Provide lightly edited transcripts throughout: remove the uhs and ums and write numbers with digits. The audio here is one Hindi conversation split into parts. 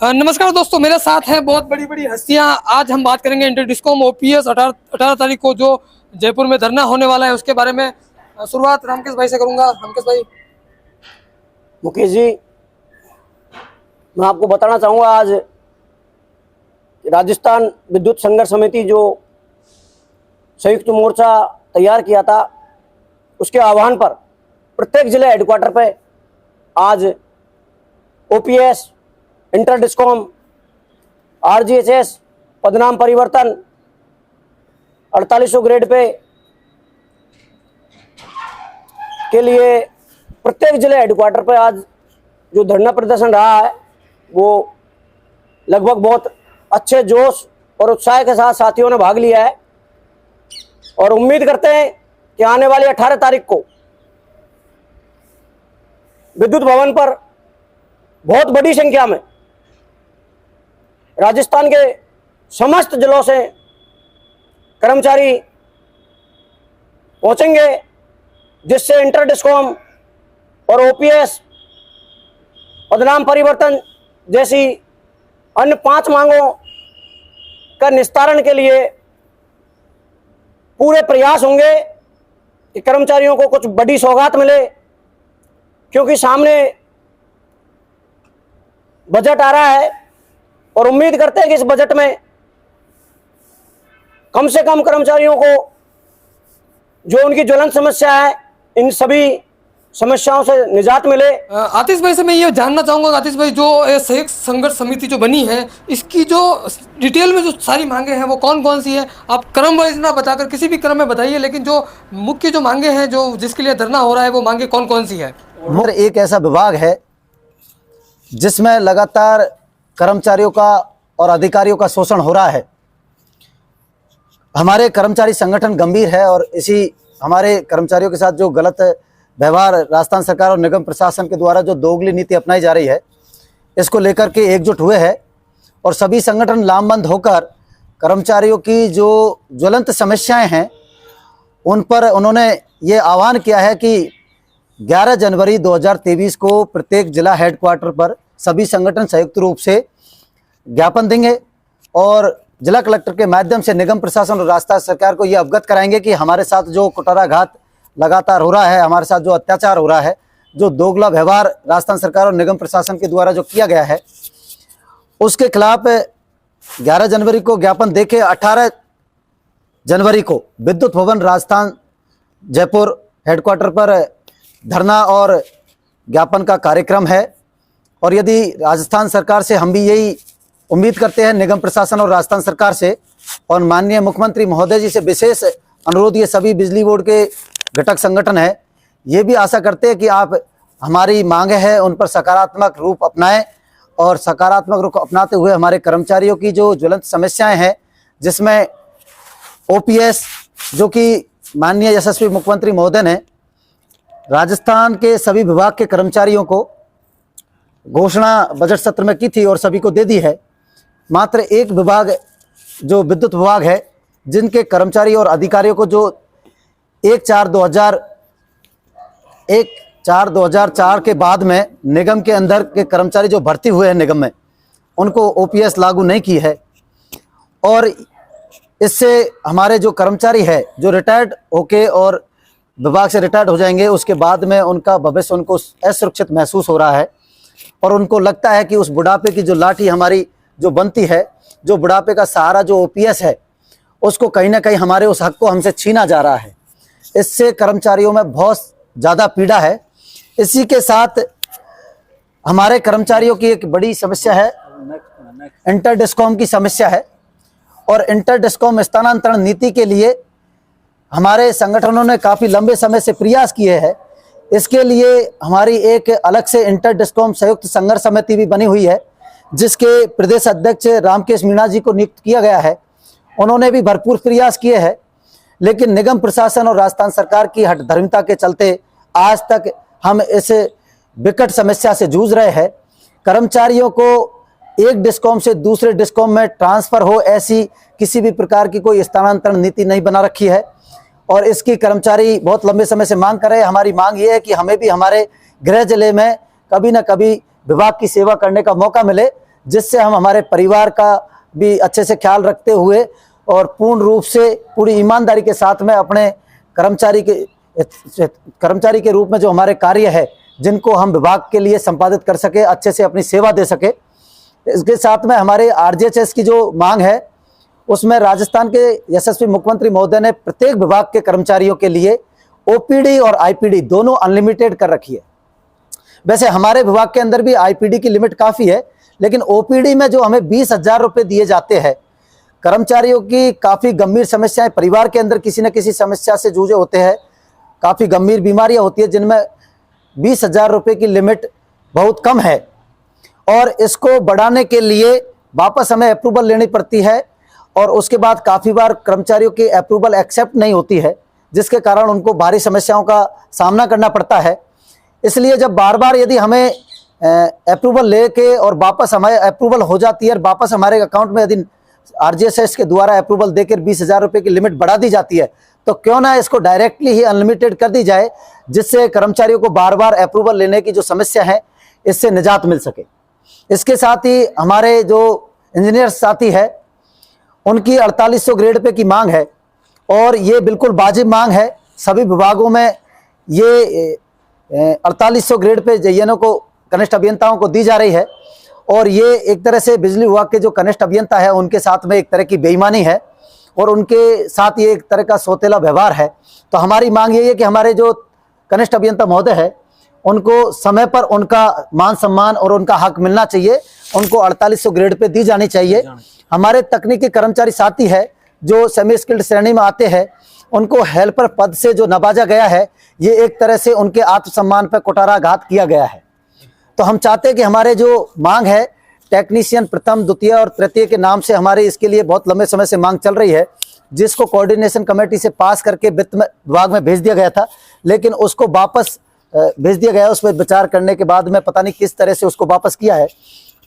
नमस्कार दोस्तों, मेरे साथ हैं बहुत बड़ी बड़ी हस्तियां। आज हम बात करेंगे इंटर डिस्कॉम ओपीएस 18 तारीख को जो जयपुर में धरना होने वाला है उसके बारे में। शुरुआत रामकेश भाई से करूंगा। रामकेश भाई। मुकेश जी, मैं आपको बताना चाहूँगा, आज राजस्थान विद्युत संघर्ष समिति जो संयुक्त मोर्चा तैयार किया था, उसके आह्वान पर प्रत्येक जिले हेडक्वार्टर पे आज ओपीएस, इंटर डिस्कॉम, आरजीएचएस, पदनाम परिवर्तन, 4800 ग्रेड पे के लिए प्रत्येक जिले हेडक्वार्टर पे आज जो धरना प्रदर्शन रहा है वो लगभग बहुत अच्छे जोश और उत्साह के साथ साथियों ने भाग लिया है और उम्मीद करते हैं कि आने वाली 18 तारीख को विद्युत भवन पर बहुत बड़ी संख्या में राजस्थान के समस्त जिलों से कर्मचारी पहुंचेंगे, जिससे इंटर डिस्कॉम और ओपीएस, पदनाम परिवर्तन जैसी अन्य 5 मांगों का निस्तारण के लिए पूरे प्रयास होंगे कि कर्मचारियों को कुछ बड़ी सौगात मिले, क्योंकि सामने बजट आ रहा है और उम्मीद करते हैं कि इस बजट में कम से कम कर्मचारियों को जो उनकी ज्वलंत समस्या है, इन सभी समस्याओं से निजात मिले। आतिश भाई से मैं ये जानना चाहूंगा, आतिश भाई, जो ये संयुक्त संघर्ष समिति जो बनी है, इसकी जो डिटेल में जो सारी मांगे हैं वो कौन कौन सी है? आप क्रम वाइज ना बताकर किसी भी क्रम में बताइए, लेकिन जो मुख्य जो मांगे हैं, जो जिसके लिए धरना हो रहा है, वो मांगे कौन कौन सी है? एक ऐसा विभाग है जिसमें लगातार कर्मचारियों का और अधिकारियों का शोषण हो रहा है। हमारे कर्मचारी संगठन गंभीर है और इसी हमारे कर्मचारियों के साथ जो गलत व्यवहार राजस्थान सरकार और निगम प्रशासन के द्वारा जो दोगली नीति अपनाई जा रही है, इसको लेकर के एकजुट हुए हैं और सभी संगठन लामबंद होकर कर्मचारियों की जो ज्वलंत समस्याएं हैं उन पर उन्होंने ये आह्वान किया है कि 11 जनवरी 2023 को प्रत्येक जिला हेडक्वार्टर पर सभी संगठन संयुक्त रूप से ज्ञापन देंगे और जिला कलेक्टर के माध्यम से निगम प्रशासन और राजस्थान सरकार को ये अवगत कराएंगे कि हमारे साथ जो कुटाराघात लगातार हो रहा है, हमारे साथ जो अत्याचार हो रहा है, जो दोगला व्यवहार राजस्थान सरकार और निगम प्रशासन के द्वारा जो किया गया है, उसके खिलाफ 11 जनवरी को ज्ञापन देके 18 जनवरी को विद्युत भवन राजस्थान जयपुर हेडक्वार्टर पर धरना और ज्ञापन का कार्यक्रम है। और यदि राजस्थान सरकार से हम भी यही उम्मीद करते हैं, निगम प्रशासन और राजस्थान सरकार से, और माननीय मुख्यमंत्री महोदय जी से विशेष अनुरोध, ये सभी बिजली बोर्ड के घटक संगठन है, ये भी आशा करते हैं कि आप हमारी मांगे हैं उन पर सकारात्मक रूप अपनाएं और सकारात्मक रूप अपनाते हुए हमारे कर्मचारियों की जो ज्वलंत समस्याएं हैं, जिसमें ओपीएस, जो कि माननीय यशस्वी मुख्यमंत्री महोदय ने राजस्थान के सभी विभाग के कर्मचारियों को घोषणा बजट सत्र में की थी और सभी को दे दी है, मात्र एक विभाग जो विद्युत विभाग है, जिनके कर्मचारी और अधिकारियों को जो 1/4/2004 के बाद में निगम के अंदर के कर्मचारी जो भर्ती हुए हैं निगम में, उनको ओपीएस लागू नहीं की है। और इससे हमारे जो कर्मचारी है जो रिटायर्ड होके और विभाग से रिटायर्ड हो जाएंगे, उसके बाद में उनका भविष्य उनको असुरक्षित महसूस हो रहा है और उनको लगता है कि उस बुढ़ापे की जो लाठी हमारी जो बनती है, जो बुढ़ापे का सहारा जो ओपीएस है, उसको कहीं ना कहीं हमारे उस हक को हमसे छीना जा रहा है। इससे कर्मचारियों में बहुत ज़्यादा पीड़ा है। इसी के साथ हमारे कर्मचारियों की एक बड़ी समस्या है, इंटर डिस्कॉम की समस्या है। और इंटर डिस्कॉम स्थानांतरण नीति के लिए हमारे संगठनों ने काफ़ी लंबे समय से प्रयास किए हैं। इसके लिए हमारी एक अलग से इंटर डिस्कॉम संयुक्त संघर्ष समिति भी बनी हुई है, जिसके प्रदेश अध्यक्ष रामकेश मीणा जी को नियुक्त किया गया है। उन्होंने भी भरपूर प्रयास किए हैं, लेकिन निगम प्रशासन और राजस्थान सरकार की हठधर्मिता के चलते आज तक हम इस विकट समस्या से जूझ रहे हैं। कर्मचारियों को एक डिस्कॉम से दूसरे डिस्कॉम में ट्रांसफ़र हो, ऐसी किसी भी प्रकार की कोई स्थानांतरण नीति नहीं बना रखी है और इसकी कर्मचारी बहुत लंबे समय से मांग कर रहे हैं। हमारी मांग ये है कि हमें भी हमारे गृह जिले में कभी न कभी विभाग की सेवा करने का मौका मिले, जिससे हम हमारे परिवार का भी अच्छे से ख्याल रखते हुए और पूर्ण रूप से पूरी ईमानदारी के साथ में अपने कर्मचारी के रूप में जो हमारे कार्य है जिनको हम विभाग के लिए संपादित कर सके, अच्छे से अपनी सेवा दे सके। इसके साथ में हमारे आरजीएचएस की जो मांग है उसमें राजस्थान के यशस्वी मुख्यमंत्री महोदय ने प्रत्येक विभाग के कर्मचारियों के लिए ओपीडी और आईपीडी दोनों अनलिमिटेड कर रखी है। वैसे हमारे विभाग के अंदर भी आईपीडी की लिमिट काफ़ी है, लेकिन ओपीडी में जो हमें 20,000 रुपये दिए जाते हैं, कर्मचारियों की काफ़ी गंभीर समस्याएं, परिवार के अंदर किसी न किसी समस्या से जूझे होते हैं, काफ़ी गंभीर बीमारियां होती है जिनमें 20,000 रुपये की लिमिट बहुत कम है और इसको बढ़ाने के लिए वापस हमें अप्रूवल लेनी पड़ती है और उसके बाद काफ़ी बार कर्मचारियों की अप्रूवल एक्सेप्ट नहीं होती है, जिसके कारण उनको भारी समस्याओं का सामना करना पड़ता है। इसलिए जब बार बार यदि हमें अप्रूवल लेके और वापस हमारे अप्रूवल हो जाती है और वापस हमारे अकाउंट में यदि आरजीएचएस के द्वारा अप्रूवल देकर 20,000 रुपये की लिमिट बढ़ा दी जाती है, तो क्यों ना इसको डायरेक्टली ही अनलिमिटेड कर दी जाए, जिससे कर्मचारियों को बार बार अप्रूवल लेने की जो समस्या है इससे निजात मिल सके। इसके साथ ही हमारे जो इंजीनियर साथी है उनकी 4800 ग्रेड पे की मांग है और ये बिल्कुल वाजिब मांग है। सभी विभागों में ये 4800 ग्रेड पे जेईएनओ को, कनिष्ठ अभियंताओं को दी जा रही है और ये एक तरह से बिजली विभाग के जो कनिष्ठ अभियंता है उनके साथ में एक तरह की बेईमानी है और उनके साथ ये एक तरह का सौतेला व्यवहार है। तो हमारी मांग ये है कि हमारे जो कनिष्ठ अभियंता महोदय है उनको समय पर उनका मान सम्मान और उनका हक मिलना चाहिए, उनको 4800 ग्रेड पे दी जानी चाहिए। हमारे तकनीकी कर्मचारी साथी है जो सेमी स्किल्ड श्रेणी में आते हैं, उनको हेल्पर पद से जो नवाजा गया है, ये एक तरह से उनके आत्मसम्मान पर कुठाराघात किया गया है। तो हम चाहते हैं कि हमारे जो मांग है टेक्नीशियन प्रथम, द्वितीय और तृतीय के नाम से हमारे इसके लिए बहुत लंबे समय से मांग चल रही है, जिसको कोऑर्डिनेशन कमेटी से पास करके वित्त विभाग में भेज दिया गया था, लेकिन उसको वापस भेज दिया गया। उस पर विचार करने के बाद में पता नहीं किस तरह से उसको वापस किया है।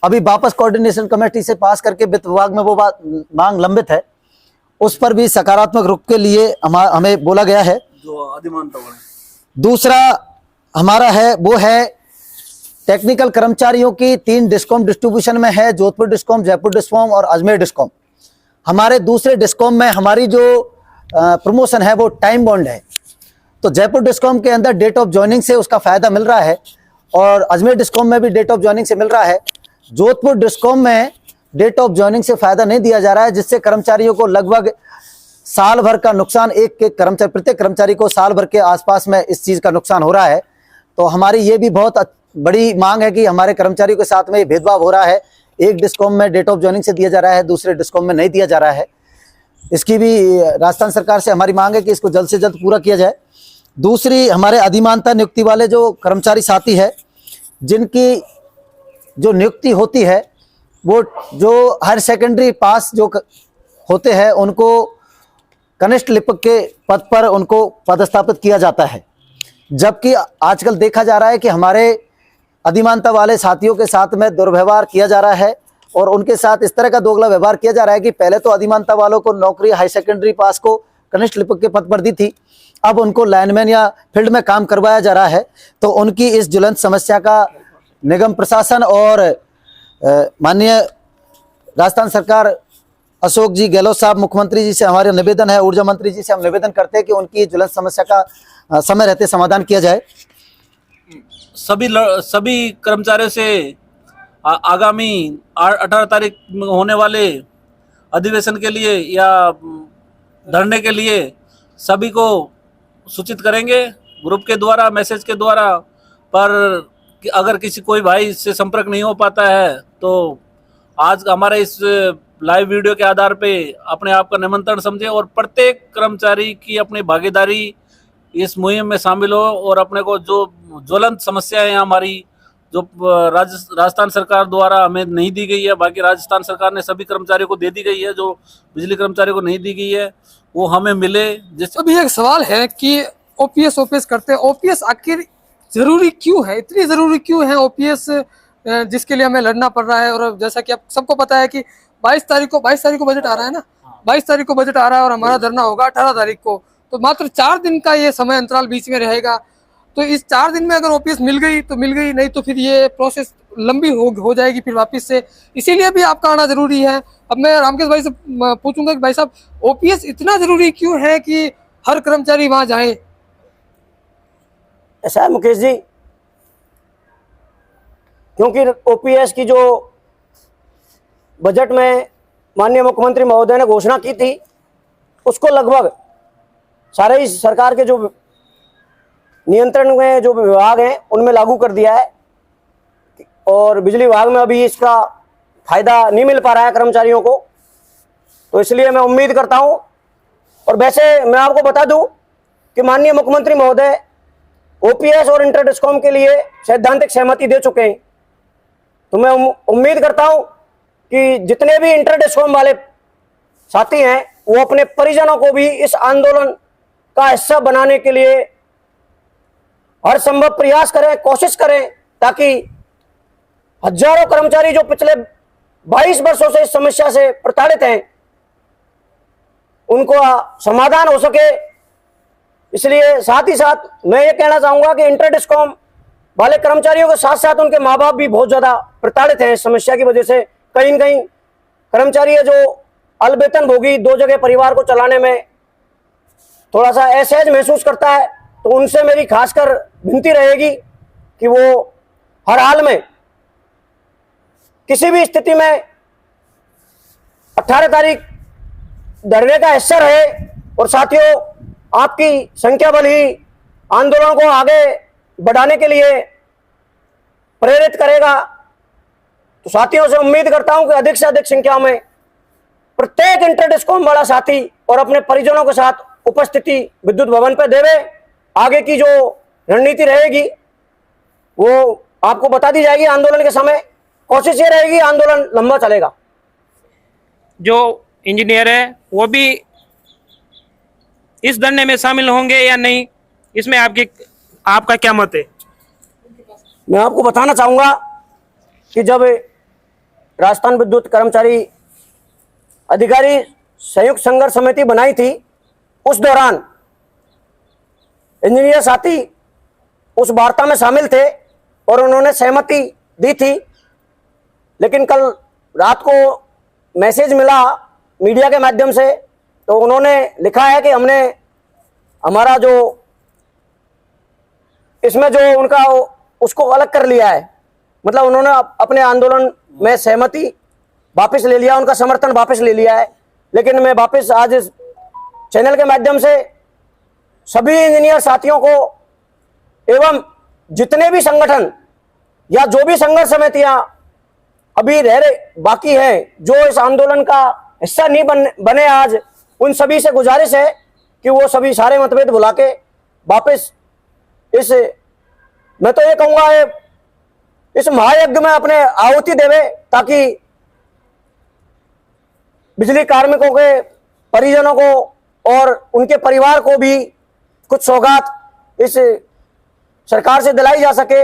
अभी वापस कोऑर्डिनेशन कमेटी से पास करके वित्त विभाग में वो मांग लंबित है, उस पर भी सकारात्मक रुख के लिए हमें बोला गया है। जो अधिमानता वाला दूसरा हमारा है वो है टेक्निकल कर्मचारियों की 3 डिस्कॉम डिस्ट्रीब्यूशन में है, जोधपुर डिस्कॉम, जयपुर डिस्कॉम और अजमेर डिस्कॉम। हमारे दूसरे डिस्कॉम में हमारी जो प्रमोशन है वो टाइम बॉन्ड है, तो जयपुर डिस्कॉम के अंदर डेट ऑफ ज्वाइनिंग से उसका फायदा मिल रहा है और अजमेर डिस्कॉम में भी डेट ऑफ ज्वाइनिंग से मिल रहा है। जोधपुर डिस्कॉम में डेट ऑफ ज्वाइनिंग से फायदा नहीं दिया जा रहा है, जिससे कर्मचारियों को लगभग साल भर का नुकसान, प्रत्येक कर्मचारी को साल भर के आसपास में इस चीज़ का नुकसान हो रहा है। तो हमारी ये भी बहुत बड़ी मांग है कि हमारे कर्मचारियों के साथ में ये भेदभाव हो रहा है। एक डिस्कॉम में डेट ऑफ ज्वाइनिंग से दिया जा रहा है, दूसरे डिस्कॉम में नहीं दिया जा रहा है। इसकी भी राजस्थान सरकार से हमारी मांग है कि इसको जल्द से जल्द पूरा किया जाए। दूसरी हमारे अधिमानता नियुक्ति वाले जो कर्मचारी साथी है, जिनकी जो नियुक्ति होती है वो जो हायर सेकेंडरी पास जो होते हैं उनको कनिष्ठ लिपिक के पद पर उनको पदस्थापित किया जाता है, जबकि आजकल देखा जा रहा है कि हमारे अधिमानता वाले साथियों के साथ में दुर्व्यवहार किया जा रहा है और उनके साथ इस तरह का दोगला व्यवहार किया जा रहा है कि पहले तो अधिमानता वालों को नौकरी हाई सेकेंडरी पास को कनिष्ठ लिपिक के पद पर दी थी, अब उनको लाइनमैन या फील्ड में काम करवाया जा रहा है। तो उनकी इस ज्वलंत समस्या का निगम प्रशासन और माननीय राजस्थान सरकार अशोक जी गहलोत साहब मुख्यमंत्री जी से हमारा निवेदन है, ऊर्जा मंत्री जी से हम निवेदन करते हैं कि उनकी ज्वलंत समस्या का समय रहते समाधान किया जाए। सभी कर्मचारियों से आगामी 18 तारीख में होने वाले अधिवेशन के लिए या धरने के लिए सभी को सूचित करेंगे ग्रुप के द्वारा, मैसेज के द्वारा। पर अगर किसी कोई भाई से संपर्क नहीं हो पाता है तो आज हमारे इस लाइव वीडियो के आधार पे अपने आप का निमंत्रण समझे और प्रत्येक कर्मचारी की अपनी भागीदारी इस मुहिम में शामिल हो और अपने को जो ज्वलंत समस्या है हमारी, जो राजस्थान सरकार द्वारा हमें नहीं दी गई है, बाकी राजस्थान सरकार ने सभी कर्मचारियों को दे दी गई है, जो बिजली कर्मचारियों को नहीं दी गई है वो हमें मिले। अभी एक सवाल है कि ओपीएस करते हैं, ओपीएस आखिर जरूरी क्यों है, इतनी जरूरी क्यों है ओपीएस जिसके लिए हमें लड़ना पड़ रहा है? और जैसा कि आप सबको पता है कि 22 तारीख को बजट आ रहा है ना, 22 तारीख को बजट आ रहा है और हमारा धरना होगा 18 तारीख को, तो मात्र 4 दिन का ये समय अंतराल बीच में रहेगा। तो इस 4 दिन में अगर ओपीएस मिल गई तो मिल गई, नहीं तो फिर ये प्रोसेस लंबी हो जाएगी फिर वापस से, इसीलिए भी आपका आना जरूरी है। अब मैं रामकेश भाई से पूछूंगा कि भाई साहब ओपीएस इतना जरूरी क्यों है कि हर कर्मचारी वहां जाए? ऐसा है मुकेश जी, क्योंकि ओपीएस की जो बजट में माननीय मुख्यमंत्री महोदय ने घोषणा की थी, उसको लगभग सारे ही सरकार के जो नियंत्रण में जो विभाग हैं उनमें लागू कर दिया है, और बिजली विभाग में अभी इसका फायदा नहीं मिल पा रहा है कर्मचारियों को। तो इसलिए मैं उम्मीद करता हूं, और वैसे मैं आपको बता दूं कि माननीय मुख्यमंत्री महोदय ओपीएस और इंटर डिस्कॉम के लिए सैद्धांतिक सहमति दे चुके हैं। तो मैं उम्मीद करता हूं कि जितने भी इंटर डिस्कॉम वाले साथी हैं वो अपने परिजनों को भी इस आंदोलन का हिस्सा बनाने के लिए हर संभव प्रयास करें, कोशिश करें, ताकि हजारों कर्मचारी जो पिछले 22 वर्षों से इस समस्या से प्रताड़ित हैं उनको समाधान हो सके। इसलिए साथ ही साथ मैं ये कहना चाहूंगा कि इंटर डिस्कॉम वाले कर्मचारियों के साथ साथ उनके माँ बाप भी बहुत ज्यादा प्रताड़ित हैं इस समस्या की वजह से। कहीं न कहीं कर्मचारी है जो अल्पवेतन भोगी 2 जगह परिवार को चलाने में थोड़ा सा असहज महसूस करता है, तो उनसे मेरी खासकर विनती रहेगी कि वो हर हाल में किसी भी स्थिति में 18 तारीख धरने का हिस्सा रहे। और साथियों, आपकी संख्या बल ही आंदोलन को आगे बढ़ाने के लिए प्रेरित करेगा। तो साथियों से उम्मीद करता हूं कि अधिक से अधिक संख्या में प्रत्येक इंटर डिस्कॉम वाला साथी और अपने परिजनों के साथ उपस्थिति विद्युत भवन पर देवे। आगे की जो रणनीति रहेगी वो आपको बता दी जाएगी आंदोलन के समय। कोशिश ये रहेगी आंदोलन लंबा चलेगा। जो इंजीनियर है वो भी इस धरने में शामिल होंगे या नहीं, इसमें आपका क्या मत है? मैं आपको बताना चाहूंगा कि जब राजस्थान विद्युत कर्मचारी अधिकारी संयुक्त संघर्ष समिति बनाई थी, उस दौरान इंजीनियर साथी उस वार्ता में शामिल थे और उन्होंने सहमति दी थी। लेकिन कल रात को मैसेज मिला मीडिया के माध्यम से, तो उन्होंने लिखा है कि हमने हमारा जो इसमें जो उनका उसको अलग कर लिया है, मतलब उन्होंने अपने आंदोलन में सहमति वापस ले लिया, उनका समर्थन वापस ले लिया है। लेकिन मैं वापस आज इस चैनल के माध्यम से सभी इंजीनियर साथियों को एवं जितने भी संगठन या जो भी संघर्ष समितियां अभी बाकी हैं जो इस आंदोलन का हिस्सा नहीं बने आज, उन सभी से गुजारिश है कि वो सभी सारे मतभेद भुला के वापस इस, मैं तो ये कहूंगा, इस महायज्ञ में अपने आहुति देवे, ताकि बिजली कार्मिकों के परिजनों को और उनके परिवार को भी कुछ सौगात इस सरकार से दिलाई जा सके।